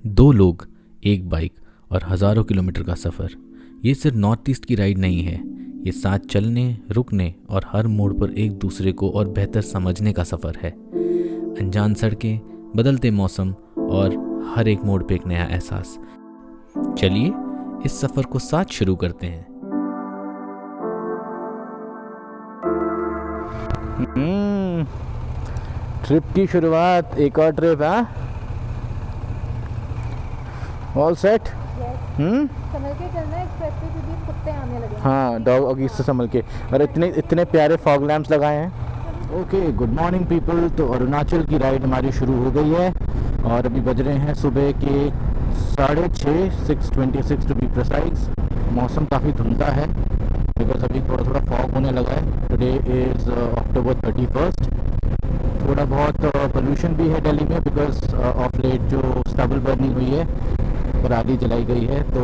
2 लोग, एक बाइक और हज़ारों किलोमीटर का सफ़र। ये सिर्फ नॉर्थ ईस्ट की राइड नहीं है, ये साथ चलने, रुकने और हर मोड़ पर एक दूसरे को और बेहतर समझने का सफ़र है। अनजान सड़कें, बदलते मौसम और हर एक मोड़ पे एक नया एहसास। चलिए इस सफ़र को साथ शुरू करते हैं। ट्रिप की शुरुआत, एक और ट्रिप है। All set. संभल के चलना है एक्सप्रेस पे क्योंकि कुत्ते आने लगे। हाँ, डॉग से संभल के। और इतने प्यारे फॉग लैम्प्स लगाए हैं। Okay, good morning people. तो अरुणाचल की राइड हमारी शुरू हो गई है और अभी बज रहे हैं सुबह के 6:30 टू बी प्रिसाइज। मौसम काफ़ी धुंधला है बिकॉज अभी थोड़ा फॉग होने लगा है। टुडे इज़ अक्टूबर 31। थोड़ा बहुत पोल्यूशन भी है दिल्ली में बिकॉज ऑफ लेट जो स्टबल बर्निंग हुई है, पराली जलाई गई है, तो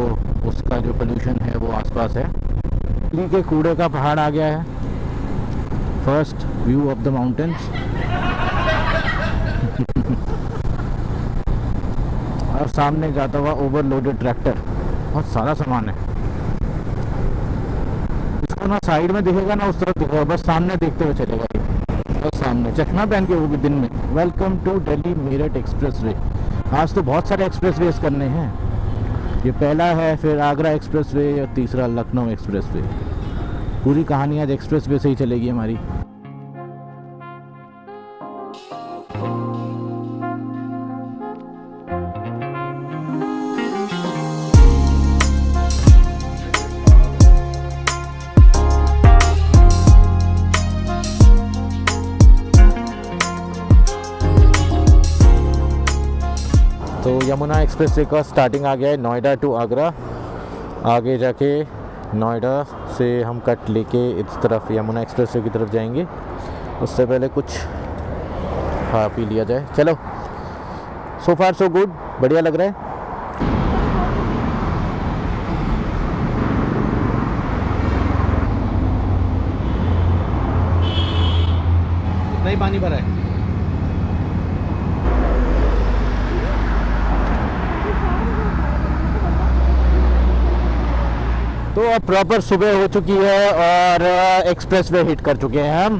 उसका जो पोल्यूशन है वो आसपास है। दिल्ली के कूड़े का पहाड़ आ गया है। First view of the mountains. और सामने जाता हुआ ओवरलोडेड ट्रैक्टर, बहुत सारा सामान है। इसको ना साइड में दिखेगा ना उस तरफ दिखेगा, बस सामने देखते हुए चलेगा। बस सामने चश्मा पहन के, वो भी दिन में। Welcome to Delhi Meerut expressway. आज तो बहुत सारे एक्सप्रेसवेज करने हैं। ये पहला है, फिर आगरा एक्सप्रेसवे और तीसरा लखनऊ एक्सप्रेसवे। पूरी कहानी आज एक्सप्रेसवे से ही चलेगी हमारी। तो यमुना एक्सप्रेसवे का स्टार्टिंग आ गया है नोएडा टू आगरा। आगे जाके नोएडा से हम कट लेके इस तरफ यमुना एक्सप्रेसवे की तरफ जाएंगे। उससे पहले कुछ खा पी लिया जाए। चलो, सो फार सो गुड, बढ़िया लग रहा है। इतना ही पानी भरा है। तो अब प्रॉपर सुबह हो चुकी है और एक्सप्रेसवे हिट कर चुके हैं हम।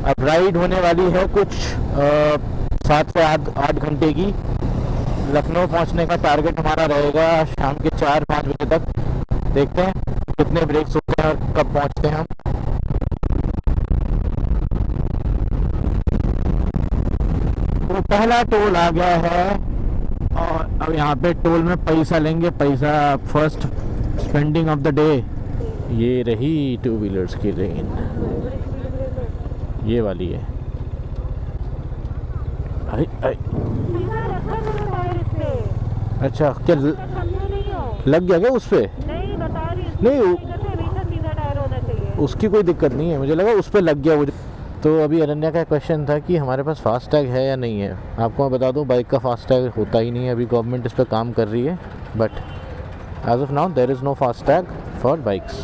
अब राइड होने वाली है कुछ 7 से 8 घंटे की। लखनऊ पहुंचने का टारगेट हमारा रहेगा शाम के 4-5 बजे तक। देखते हैं कितने ब्रेक्स होते हैं और कब पहुंचते हैं हम। तो पहला टोल आ गया है और अब यहाँ पे टोल में पैसा लेंगे। पैसा first spending of the day. ये रही 2 व्हीलर्स की लेन, ये वाली है। आई आई। अच्छा, क्या लग गया क्या उस पे? नहीं, उसकी कोई दिक्कत नहीं है, मुझे लगा उस पे लग गया वो। तो अभी अनन्या का क्वेश्चन था कि हमारे पास फास्टैग है या नहीं है। आपको मैं बता दूं, बाइक का फास्टैग होता ही नहीं है। अभी गवर्नमेंट इस पर काम कर रही है, but as of now there is no FASTag for bikes.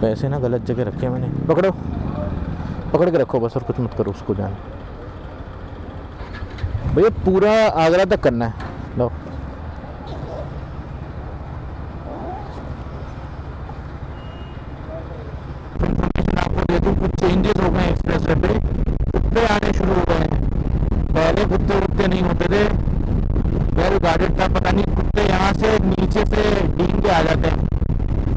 पैसे ना गलत जगह रखे मैंने। पकड़ो, पकड़ के रखो बस, और कुछ मत करो उसको। जान भैया, पूरा आगरा तक करना है। लो, कुछ चेंजेस हो गए एक्सप्रेसवे पे। कुत्ते आने शुरू हो गए हैं। पहले कुत्ते नहीं होते थे, वेल गार्डेड था। पता नहीं कुत्ते यहाँ से नीचे से डींग के आ जाते हैं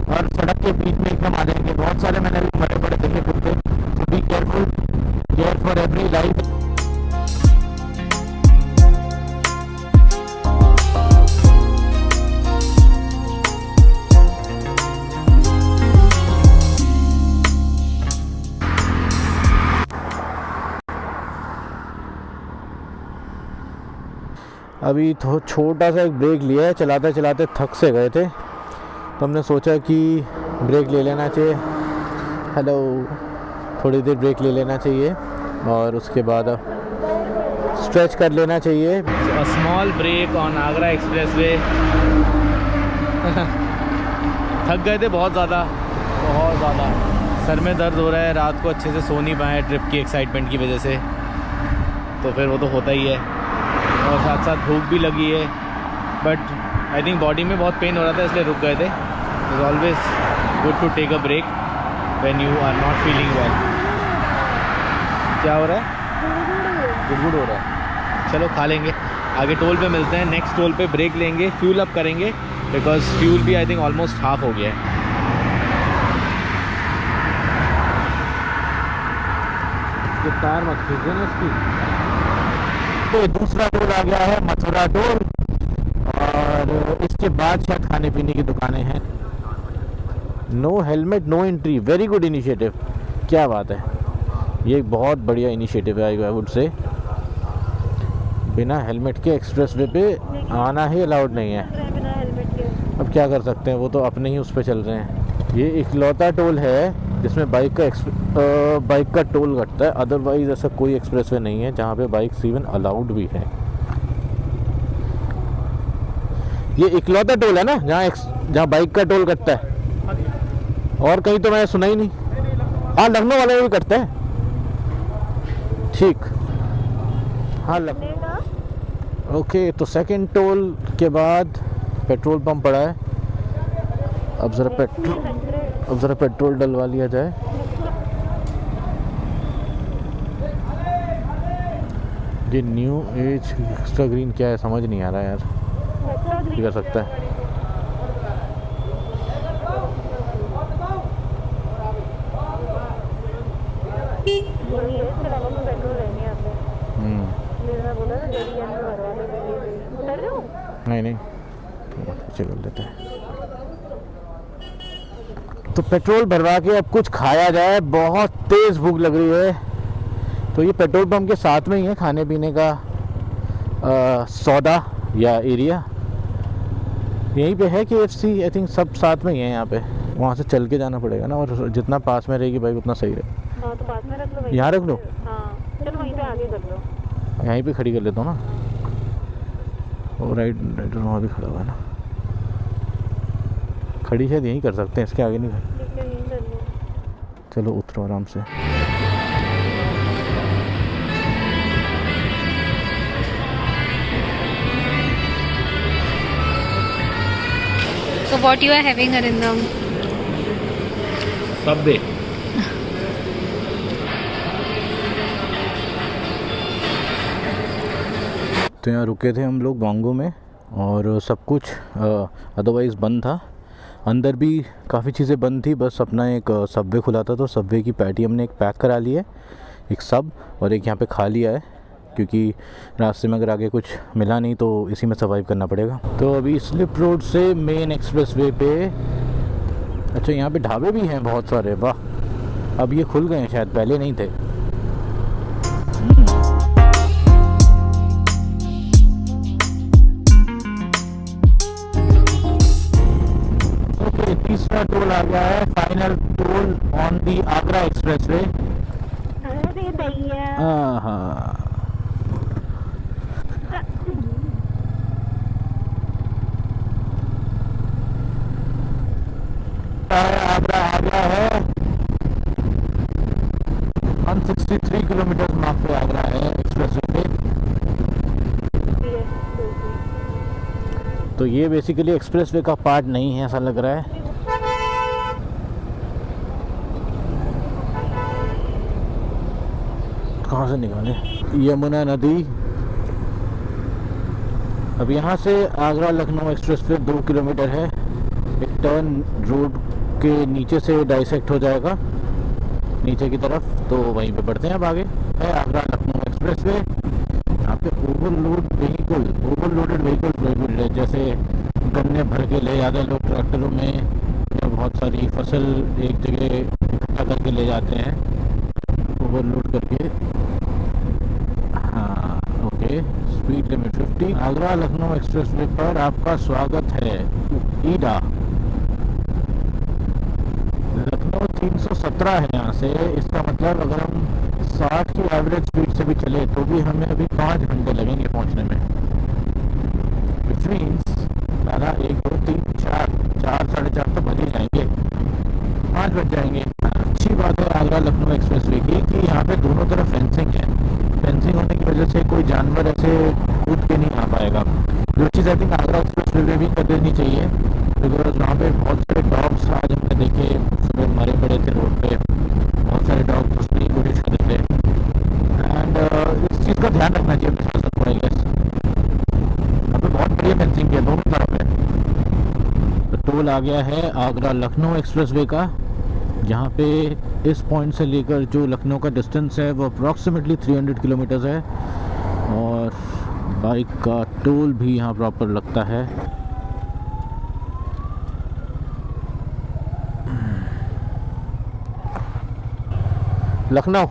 और सड़क के बीच में एकदम आ जाएंगे। बहुत सारे मैंने भी मरे पड़े देखे कुत्ते। तो be careful, care for every life. अभी तो छोटा सा एक ब्रेक लिया है। चलाते चलाते थक से गए थे, तो हमने सोचा कि ब्रेक ले लेना चाहिए। हेलो, थोड़ी देर ब्रेक ले लेना चाहिए और उसके बाद स्ट्रेच कर लेना चाहिए। A small break on Agra Expressway. थक गए थे बहुत ज़्यादा, सर में दर्द हो रहा है, रात को अच्छे से सो नहीं पाए ट्रिप की एक्साइटमेंट की वजह से, तो फिर वो तो होता ही है, और साथ साथ भूख भी लगी है, बट आई थिंक बॉडी में बहुत पेन हो रहा था इसलिए रुक गए थे। It is always good to take a break when you are not feeling well. क्या हो रहा है? गुड़गुड़ हो रहा है। चलो खा लेंगे, आगे टोल पे मिलते हैं, नेक्स्ट टोल पे ब्रेक लेंगे, फ्यूल अप करेंगे, बिकॉज फ्यूल भी आई थिंक ऑलमोस्ट हाफ हो गया है। टायर मत खींचो ना इसकी। तो दूसरा टोल आ गया है, मथुरा टोल, और इसके बाद शायद खाने पीने की दुकानें हैं। No helmet no entry, very good initiative, क्या बात है, ये एक बहुत बढ़िया इनिशिएटिव है आई वुड से। बिना हेलमेट के एक्सप्रेसवे पे आना ही अलाउड नहीं है। अब क्या कर सकते हैं, वो तो अपने ही उस पर चल रहे हैं। ये इकलौता टोल है जिसमें बाइक का टोल कटता है, अदरवाइज ऐसा कोई एक्सप्रेसवे नहीं है जहाँ पे बाइक्स इवन अलाउड भी है। ये इकलौता टोल है ना जहाँ बाइक का टोल कटता है, और कहीं तो मैंने सुना ही नहीं। हाँ, लखनऊ वाले में भी कटता है, ठीक। हाँ लखनऊ। ओके, तो सेकंड टोल के बाद पेट्रोल पंप पड़ा है। अब ज़रा पेट्रोल डलवा लिया जाए। ये न्यू एज एक्स्ट्रा ग्रीन क्या है समझ नहीं आ रहा यार, क्या कर सकता है। नहीं चलो लेते हैं। तो पेट्रोल भरवा के अब कुछ खाया जाए, बहुत तेज़ भूख लग रही है। तो ये पेट्रोल पंप के साथ में ही है खाने पीने का सौदा या एरिया, यहीं पे है KFC, आई थिंक सब साथ में ही है यहाँ पे। वहाँ से चल के जाना पड़ेगा ना, और जितना पास में रहेगी बाइक उतना सही रहे। हाँ, तो पास में रख लो, यहाँ रख लो। हाँ चलो वहीं पे आगे कर लो, यहीं पे खड़ी कर लेता हूँ ना, और राइट वहाँ भी खड़ा हुआ है ना, खड़ी शायद यहीं कर सकते हैं, इसके आगे नहीं। चलो उतरो आराम से। So what you are having, Arindam? Subway. तो यहाँ रुके थे हम लोग वांगो में, और सब कुछ अदरवाइज़ बंद था। अंदर भी काफ़ी चीज़ें बंद थी, बस अपना एक सबवे खुला था, तो सबवे की पैटी हमने एक पैक करा ली है, एक सब, और एक यहाँ पे खा लिया है, क्योंकि रास्ते में अगर आगे कुछ मिला नहीं तो इसी में सर्वाइव करना पड़ेगा। तो अभी स्लिप रोड से मेन एक्सप्रेसवे पे, अच्छा यहाँ पे ढाबे भी हैं बहुत सारे, वाह, अब ये खुल गए हैं शायद, पहले नहीं थे। तीसरा टोल आ गया है, final toll on the Agra expressway. हाँ, आगरा आ गया है, 163 किलोमीटर मार्क पे आगरा है एक्सप्रेसवे पे। तो ये बेसिकली एक्सप्रेसवे का पार्ट नहीं है ऐसा लग रहा है। कहाँ से निकाले? यमुना नदी। अब यहाँ से आगरा लखनऊ एक्सप्रेसवे 2 किलोमीटर है, एक टर्न रोड के नीचे से डाइसेक्ट हो जाएगा नीचे की तरफ, तो वहीं पे बढ़ते हैं। अब आगे है आगरा लखनऊ एक्सप्रेसवे। यहाँ पे ओवरलोडेड व्हीकल प्रोहिबिटेड है, जैसे गन्ने भर के ले जाते हैं लोग ट्रैक्टरों में, या बहुत सारी फसल एक जगह इकट्ठा करके ले जाते हैं ओवरलोड करके। हाँ okay, speed limit 50। Agra Lucknow expressway पर आपका स्वागत है। ईडा लखनऊ 317 है यहाँ से, इसका मतलब अगर हम 60 की एवरेज स्पीड से भी चले तो भी हमें अभी 5 घंटे लगेंगे पहुँचने में। विच मीन्स दादा 1 2 3 4 4 साढ़े 4 तो बज ही जाएंगे, 5 बज जाएंगे। अच्छी बात है आगरा लखनऊ एक्सप्रेसवे की कि यहाँ पे दोनों तरफ फेंसिंग है। फेंसिंग होने की वजह से कोई जानवर ऐसे कूद के नहीं आ पाएगा, जो चीज़ आई थिंक आगरा एक्सप्रेसवे में भी कर देनी चाहिए, बिकॉज वहाँ पे बहुत सारे डॉग्स आज हमने देखे सुबह मरे पड़े थे रोड पे, बहुत सारे डॉग्स घुसने की कोशिश कर रहे थे। एंड इस चीज़ का ध्यान रखना चाहिए प्रशासन को, आई गेस। यहाँ पे बहुत बढ़िया फेंसिंग है, दोनों तरफ है। तो टोल आ गया है आगरा लखनऊ एक्सप्रेसवे का, जहाँ पे इस पॉइंट से लेकर जो लखनऊ का डिस्टेंस है वो अप्रॉक्सीमेटली 300 किलोमीटर्स है, और बाइक का टोल भी यहाँ प्रॉपर लगता है। लखनऊ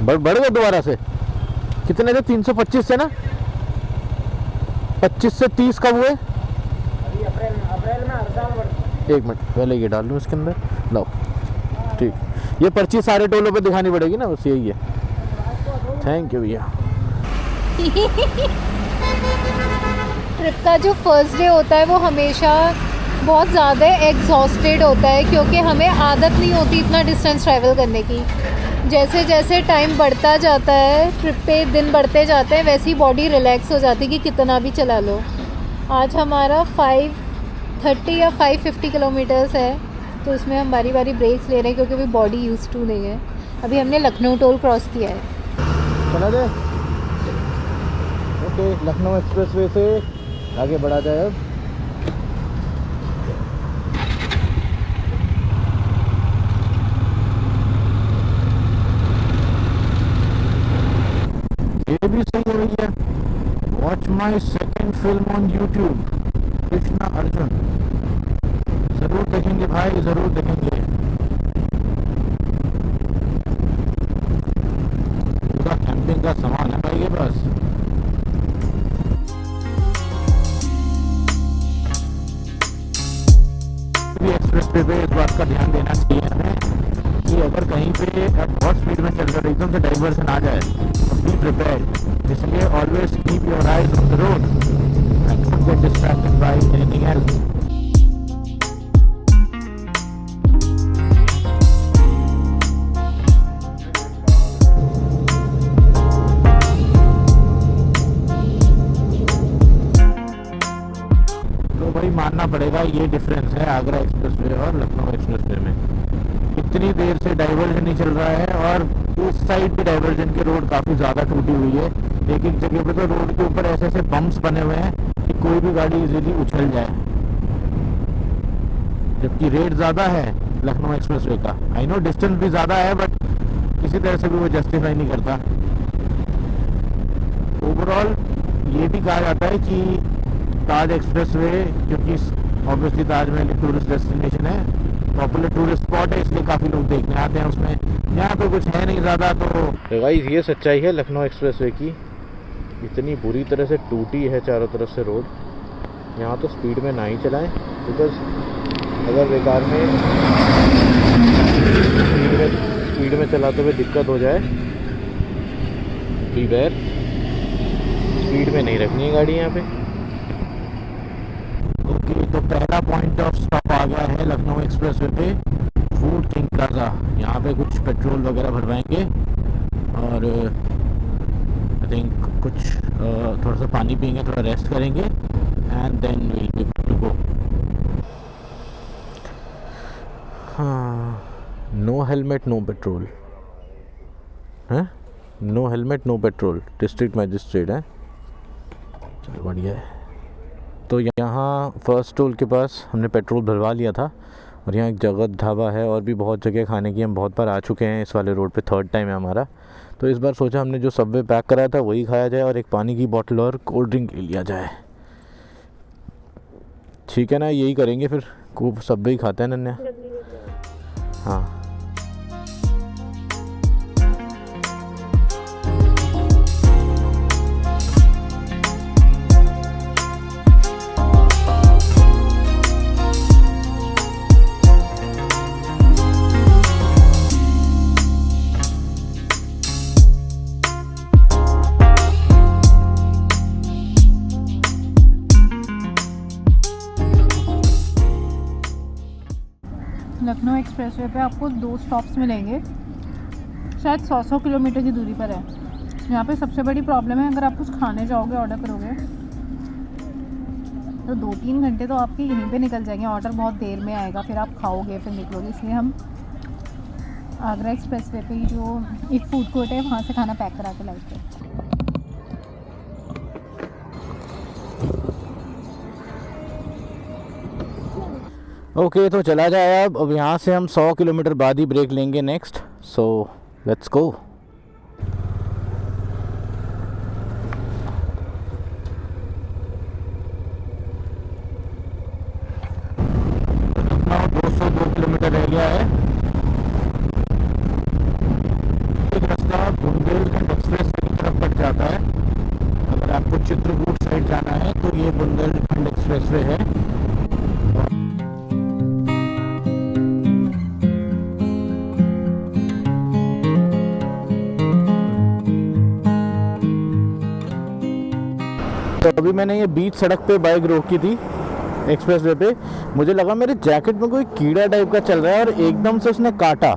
बढ़ गए दोबारा से, कितने थे? 325 से ना, 25 से 30 कब हुए? अप्रैल में हर साल बढ़ता है। एक मिनट पहले ये डाल लूँ इसके अंदर, लाओ। ठीक, ये पर्ची सारे टोलों पे दिखानी पड़ेगी ना, बस यही है। थैंक यू भैया। ट्रिप का जो फर्स्ट डे होता है वो हमेशा बहुत ज़्यादा एग्जॉस्टेड होता है, क्योंकि हमें आदत नहीं होती इतना डिस्टेंस ट्रैवल करने की। जैसे जैसे टाइम बढ़ता जाता है, ट्रिप पे दिन बढ़ते जाते हैं, वैसी बॉडी रिलैक्स हो जाती है कि कितना भी चला लो। आज हमारा 530 या 550 किलोमीटर्स है, तो उसमें हम बारी बारी ब्रेक्स ले रहे हैं क्योंकि अभी बॉडी यूज टू नहीं है। अभी हमने लखनऊ टोल क्रॉस किया है। चला दे। ओके, लखनऊ एक्सप्रेसवे से आगे बढ़ा जाए अब। ये भी सही हो रही है। Watch my second film on YouTube, Krishna Arjun. जरूर देखेंगे भाई, जरूर देखेंगे। पूरा कैंपिंग का सामान है भाई के पास। एक्सप्रेस पे इस बात का ध्यान देना चाहिए हमें कि अगर कहीं पे बहुत स्पीड में चल रहा है, एकदम से डाइवर्सन आ जाए तो बी प्रिपेयर्ड। इसलिए always keep your eyes on the road and don't get distracted by anything else. भाई मानना पड़ेगा, ये डिफरेंस है आगरा एक्सप्रेसवे और लखनऊ एक्सप्रेसवे में। इतनी देर से डाइवर्जन नहीं चल रहा है, और इस साइड पे डाइवर्जन की रोड काफ़ी ज़्यादा टूटी हुई है। एक एक जगह पे तो रोड के ऊपर ऐसे ऐसे बम्प्स बने हुए हैं कि कोई भी गाड़ी इजीली उछल जाए, जबकि रेट ज़्यादा है लखनऊ एक्सप्रेसवे का। आई नो डिस्टेंस भी ज़्यादा है, बट किसी तरह से भी वो जस्टिफाई नहीं करता। ओवरऑल ये भी कहा जाता है कि ताज एक्सप्रेसवे, क्योंकि ऑब्वियसली ताजमहल एक टूरिस्ट डेस्टिनेशन है, पॉपुलर टूरिस्ट स्पॉट है, इसलिए काफ़ी लोग देखने आते हैं उसमें। यहाँ पे कुछ है नहीं ज़्यादा। तो गाइस ये सच्चाई है लखनऊ एक्सप्रेसवे की, इतनी बुरी तरह से टूटी है चारों तरफ से रोड। यहाँ तो स्पीड में ना ही चलाएं, बिकॉज अगर बेकार में स्पीड में चलाते हुए दिक्कत हो जाए, बीवेयर, स्पीड में नहीं रखनी है गाड़ी यहाँ पे। तो पहला पॉइंट ऑफ स्टॉप आ गया है लखनऊ एक्सप्रेसवे पे, फूड किंग प्लाजा। यहाँ पे कुछ पेट्रोल वगैरह भरवाएंगे और आई थिंक कुछ थोड़ा सा पानी पियेंगे, थोड़ा रेस्ट करेंगे, and then will be good to go. हाँ, नो हेलमेट नो पेट्रोल है, no helmet no petrol, district magistrate है। चलो बढ़िया है। तो यहाँ फर्स्ट टोल के पास हमने पेट्रोल भरवा लिया था, और यहाँ एक जगत ढाबा है, और भी बहुत जगह खाने की। हम बहुत बार आ चुके हैं इस वाले रोड पे, 3rd टाइम है हमारा। तो इस बार सोचा हमने जो सबवे पैक कराया था वही खाया जाए, और एक पानी की बोतल और कोल्ड ड्रिंक ले लिया जाए। ठीक है ना, यही करेंगे फिर, खूब सबवे ही खाते हैं नन्या। हाँ। लखनऊ एक्सप्रेसवे पे आपको 2 स्टॉप्स मिलेंगे, शायद 100 किलोमीटर की दूरी पर है। यहाँ पे सबसे बड़ी प्रॉब्लम है, अगर आप कुछ खाने जाओगे, ऑर्डर करोगे तो 2-3 घंटे तो आपके यहीं पे निकल जाएंगे। ऑर्डर बहुत देर में आएगा, फिर आप खाओगे, फिर निकलोगे। इसलिए हम आगरा एक्सप्रेसवे पे ही जो एक फूड कोर्ट है वहाँ से खाना पैक करा के लाए थे। ओके तो चला जाए अब यहाँ से हम 100 किलोमीटर बाद ही ब्रेक लेंगे next. So let's go. Lucknow 202 kilometre रह गया है। एक रास्ता बुंदेलखंड एक्सप्रेस की तरफ कट जाता है। अगर आपको चित्रकूट साइड जाना है तो ये बुंदेलखंड एक्सप्रेसवे है। तो अभी मैंने ये बीच सड़क पे बाइक रोकी थी एक्सप्रेसवे पे। मुझे लगा मेरे जैकेट में कोई कीड़ा टाइप का चल रहा है और एकदम से उसने काटा,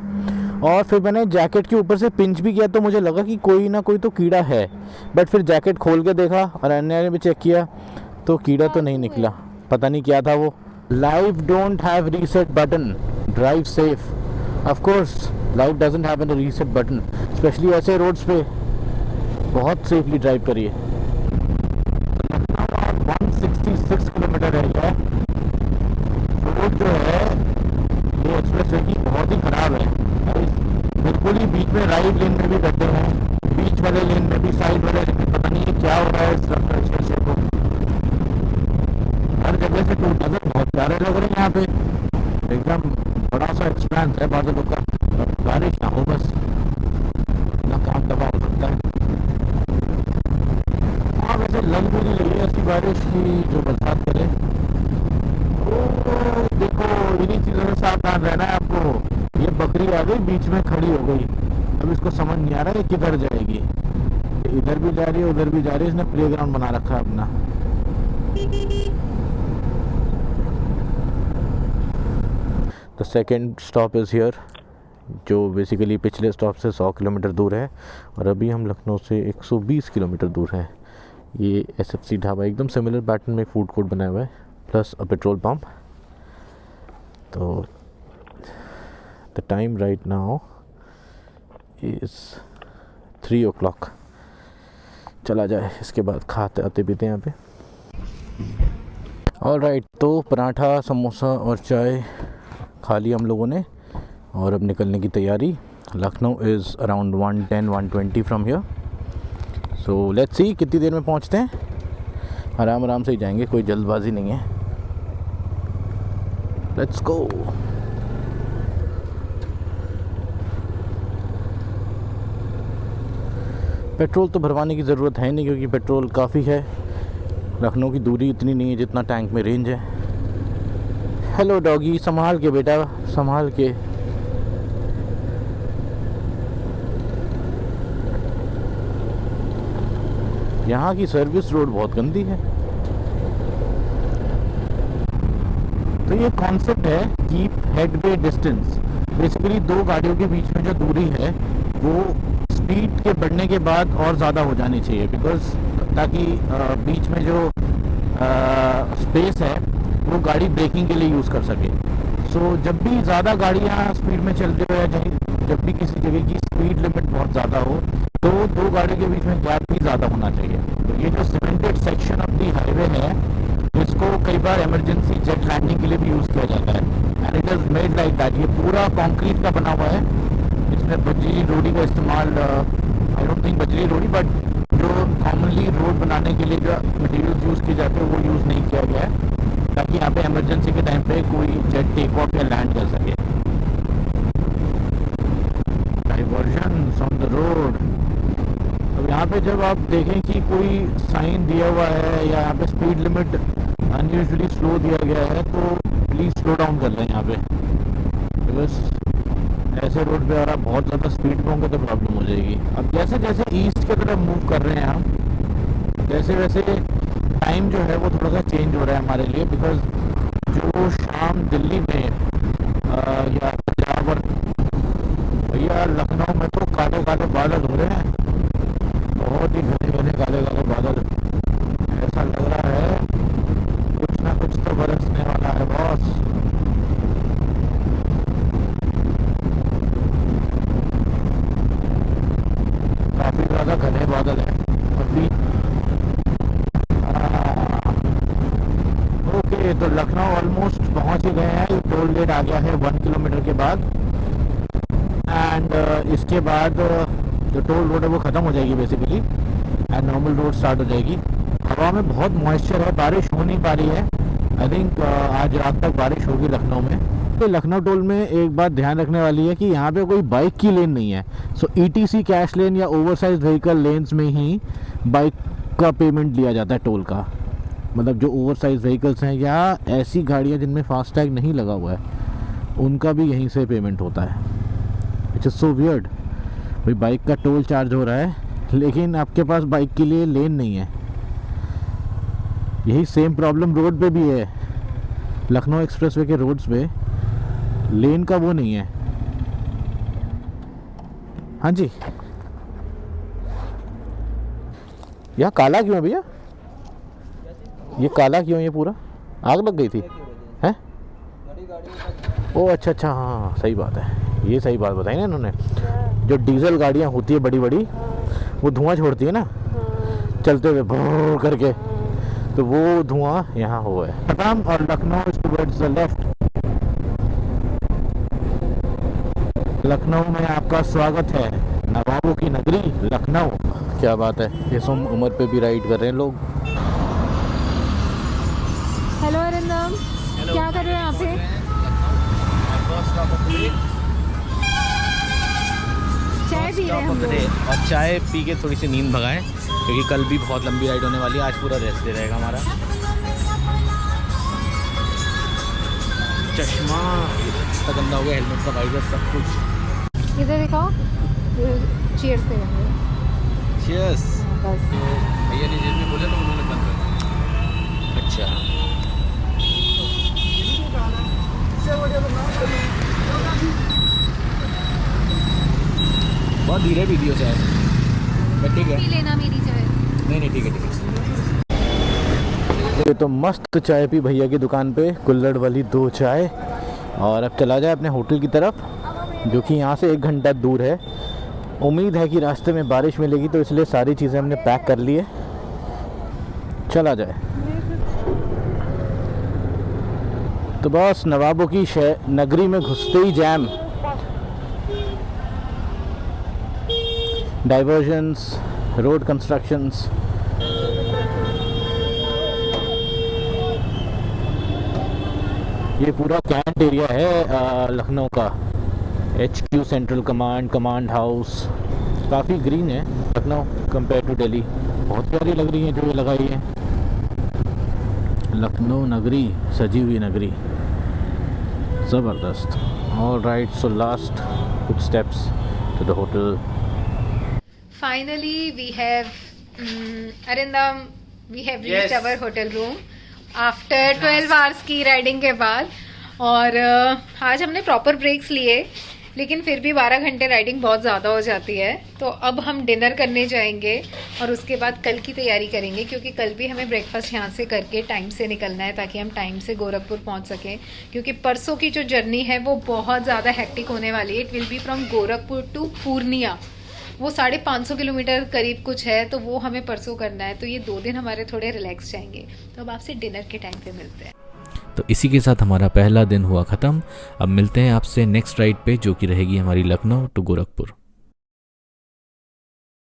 और फिर मैंने जैकेट के ऊपर से पिंच भी किया तो मुझे लगा कि कोई ना कोई तो कीड़ा है। बट फिर जैकेट खोल के देखा और अन्य ने भी चेक किया तो कीड़ा तो नहीं निकला, पता नहीं क्या था वो। Life don't have reset button, drive safe. Of course life doesn't have an reset button, specially ऐसे रोड्स पे बहुत सेफली ड्राइव करिए। 166 किलोमीटर रह गया है। रोड जो है ये एक्सप्रेसवे की बहुत ही ख़राब है। बिल्कुल ही बीच में राइट लेन में भी गड्ढे हैं, बीच वाले लेन में भी, साइड वाले लेन में। पता नहीं ये क्या हो रहा है इस एक्सप्रेसवे को। हर जगह से टूट नजर बहुत प्यारे लग रहे हैं यहाँ पे, एकदम बड़ा सा एक्सपेंस है बादलों का। बारिश ना हो बस, ना काम दबा हो सकता है। हाँ वैसे लग भी नहीं रही है ऐसी बारिश की जो बरसात करे। तो देखो इन्हीं चीज़ों से सावधान रहना है आपको। ये बकरी आ गई बीच में खड़ी हो गई, अब इसको समझ नहीं आ रहा है किधर जाएगी। इधर भी जा रही है, उधर भी जा रही है। इसने प्लेग्राउंड बना रखा है अपना। The second stop is here, जो बेसिकली पिछले स्टॉप से 100 किलोमीटर दूर है, और अभी हम लखनऊ से 120 किलोमीटर दूर है। ये SFC ढाबा एकदम सिमिलर पैटर्न में फूड कोर्ट बनाया हुआ है, प्लस अ पेट्रोल पंप। तो the time right now is 3 o'clock। चला जाए, इसके बाद खाते आते पीते यहाँ पे। ऑलराइट, तो पराठा, समोसा और चाय खा लिया हम लोगों ने, और अब निकलने की तैयारी। Lucknow is around 110-120 from here. So let's see कितनी देर में पहुंचते हैं। आराम आराम से ही जाएंगे, कोई जल्दबाजी नहीं है। Let's go. पेट्रोल तो भरवाने की ज़रूरत है नहीं, क्योंकि पेट्रोल काफ़ी है। लखनऊ की दूरी इतनी नहीं है जितना टैंक में रेंज है। हेलो डॉगी, संभाल के बेटा, संभाल के। यहाँ की सर्विस रोड बहुत गंदी है। तो ये कॉन्सेप्ट है कीप हेडवे डिस्टेंस। बेसिकली दो गाड़ियों के बीच में जो दूरी है वो स्पीड के बढ़ने के बाद और ज़्यादा हो जानी चाहिए, बिकॉज ताकि बीच में जो स्पेस है वो गाड़ी ब्रेकिंग के लिए यूज़ कर सके। सो जब भी ज़्यादा गाड़ियाँ स्पीड में चल रही हो, या जब भी किसी जगह की स्पीड लिमिट बहुत ज़्यादा हो, तो दो गाड़ी के बीच में गैप भी ज़्यादा होना चाहिए। तो ये जो cemented section of the highway है, इसको कई बार इमरजेंसी जेट लैंडिंग के लिए भी यूज़ किया जाता है, and it is made like that. ये पूरा कंक्रीट का बना हुआ है, इसमें बजरी रोडी का इस्तेमाल, आई डोंट थिंक बजरी रोडी, बट जो कॉमनली रोड बनाने के लिए जो मटेरियल्स यूज़ किए जाते हैं वो यूज़ नहीं किया गया है, ताकि यहाँ पे इमरजेंसी के टाइम पे कोई जेट टेक ऑफ या लैंड कर सके। Diversion on the road. अब यहाँ पे जब आप देखें कि कोई साइन दिया हुआ है या यहाँ पे स्पीड लिमिट अनयूजुअली स्लो दिया गया है, तो प्लीज़ स्लो डाउन कर लें यहाँ पे, बिकॉज ऐसे रोड पे अगर आप बहुत ज़्यादा स्पीड पे होंगे तो प्रॉब्लम हो जाएगी। अब जैसे जैसे ईस्ट की तरफ मूव कर रहे हैं हम, जैसे वैसे टाइम जो है वो थोड़ा सा चेंज हो रहा है हमारे लिए, बिकॉज जो शाम दिल्ली में या पंजाब और भैया लखनऊ में तो काले काले बादल हो रहे हैं, बहुत ही घने घने काले काले बादल। ऐसा लग रहा है कुछ ना कुछ तो बरसने वाला है बॉस। काफी ज्यादा घने बादल है अभी। ओके, तो लखनऊ ऑलमोस्ट पहुंच ही गए हैं। टोल गेट आ गया है 1 किलोमीटर के बाद। एंड इसके बाद जो टोल रोड है वो ख़त्म हो जाएगी basically, and normal road start हो जाएगी। हवा में बहुत मॉइस्चर है, बारिश हो नहीं पा रही है। आई थिंक आज रात तक बारिश होगी लखनऊ में। तो लखनऊ टोल में एक बात ध्यान रखने वाली है कि यहाँ पे कोई बाइक की लेन नहीं है। सो ETC कैश लेन या ओवरसाइज व्हीकल लेन्स में ही बाइक का पेमेंट लिया जाता है टोल का। मतलब जो ओवरसाइज व्हीकल्स हैं या ऐसी गाड़ियाँ जिनमें फास्टैग नहीं लगा हुआ है, उनका भी यहीं से पेमेंट होता है। It's so weird. भाई बाइक का टोल चार्ज हो रहा है, लेकिन आपके पास बाइक के लिए लेन नहीं है। यही सेम प्रॉब्लम रोड पे भी है। लखनऊ एक्सप्रेसवे के रोड्स पे लेन का वो नहीं है। हाँ जी, यह काला क्यों है भैया? ये काला क्यों है? ये पूरा आग लग गई थी हैं? ओ अच्छा अच्छा, हाँ सही बात है, ये सही बात बताई ना इन्होंने। जो डीजल गाड़ियाँ होती है बड़ी बड़ी, वो धुआं छोड़ती है ना चलते हुए भूर करके, तो वो धुआं यहाँ हुआ है। खत्म। और Lucknow is towards the left. Lucknow में आपका स्वागत है, नवाबों की नगरी लखनऊ। क्या बात है, इस उम्र पे भी राइड कर रहे हैं लोग। हेलो अरिंदम, क्या कर रहे हैं यहाँ पे? चाय पी रहे हैं हम लोग। और चाय पी के थोड़ी सी नींद भगाएं, क्योंकि कल भी बहुत लंबी राइड होने वाली है। आज पूरा रेस्ट डे रहेगा हमारा। चश्मा इतना गंदा हो गया, हेलमेट का वाइजर सब कुछ। इधर दिखाओ, चीयर्स करेंगे। चीयर्स। बस भैया ने जेब में बोला तो उन्होंने बंद कर। अच्छा, बहुत धीरे वीडियो चाय, बट ठीक है। लेना मेरी चाय। नहीं ठीक है। ये तो मस्त चाय पी भैया की दुकान पे, कुल्हड़ वाली 2 चाय। और अब चला जाए अपने होटल की तरफ, जो कि यहाँ से 1 घंटा दूर है। उम्मीद है कि रास्ते में बारिश मिलेगी, तो इसलिए सारी चीज़ें हमने पैक कर ली है। चला जाए। तो बस नवाबों की नगरी में घुसते ही जैम, डाइवर्जन्स, रोड कंस्ट्रक्शंस। ये पूरा कैंट एरिया है लखनऊ का। HQ central command house. काफ़ी ग्रीन है लखनऊ कंपेयर टू दिल्ली। बहुत प्यारी लग रही है जो ये लगाई है। लखनऊ नगरी, सजी हुई नगरी, ज़बरदस्त। ऑल राइट, सो लास्ट कुछ steps to the hotel. Finally, we have Arindam, we have reached our hotel room after 12 hours की राइडिंग के बाद। और आज हमने प्रॉपर ब्रेक्स लिए, लेकिन फिर भी 12 घंटे राइडिंग बहुत ज़्यादा हो जाती है। तो अब हम डिनर करने जाएंगे और उसके बाद कल की तैयारी करेंगे, क्योंकि कल भी हमें ब्रेकफास्ट यहाँ से करके टाइम से निकलना है, ताकि हम टाइम से गोरखपुर पहुँच सकें। क्योंकि परसों की जो जर्नी है वो बहुत ज़्यादा हेक्टिक होने वाली है। It will be from Gorakhpur to Purnia. वो 550 किलोमीटर करीब कुछ है, तो वो हमें परसों करना है। तो ये 2 दिन हमारे थोड़े रिलैक्स जाएंगे। तो अब आपसे डिनर के टाइम पे मिलते हैं। तो इसी के साथ हमारा पहला दिन हुआ ख़त्म। अब मिलते हैं आपसे नेक्स्ट राइड पे, जो कि रहेगी हमारी लखनऊ टू गोरखपुर।